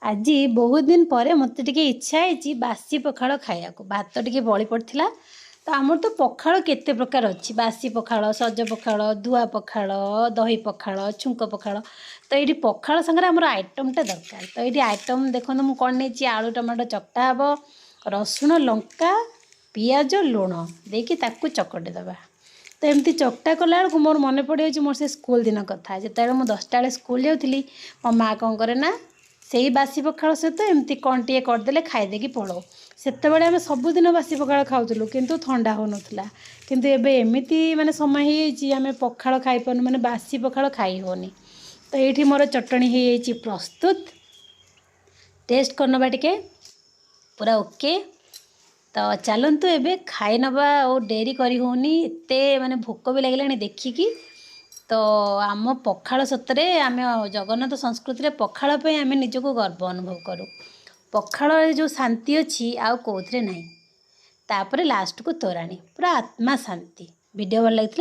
आज बहुत दिन पर मत इच्छा है बासी पखाड़ खाया भात टे बड़ी पड़ा तो आमर तो पखाड़ केते प्रकार अच्छी बासी पखाड़ सज पखाड़ धुआ पखाड़ दही पखाड़ छुंक पखाड़ तो ये पखाड़ सागर आमर आइटमटा दरकार तो ये आइटम देखो मुझे कौन नहीं आलू टमाटो चकटा हम रसुण लंका पियाज लुण देकी चकटी दबा तो एमती चकटा कला बेलू मोर मन पड़ मोर से स्कूल दिन कथा जो मुझे 10टा बेले स्कूल जाऊँगी मो माँ कौन करे ना से बासी पखाड़ सहित एमती कौन टे करदे खाईदेकी पड़ो से आम सबुदिन बासी पखाड़ खाऊलु किंतु ठंडा हो नाला किंतु एबे एमिति माने समय हो आम पखाड़ खाई पारनु माने बासी पखाड़ खाई होनी तो ये मोर चटणी हो प्रस्तुत टेस्ट करनबा टिके पूरा ओके तो चलतु एबे खाई नबा और डेरी करी होनी एते माने भोक भी लगे देखिकी तो आम पखाड़ सतरे आम जगन्नाथ संस्कृति रे पखाड़ पे आम निजको गर्व अनुभव करूँ पखाड़ जो शांति अच्छी आउ कौथरे नहीं तापर लास्ट को तोराणी पूरा आत्मा शांति वीडियो भल लगी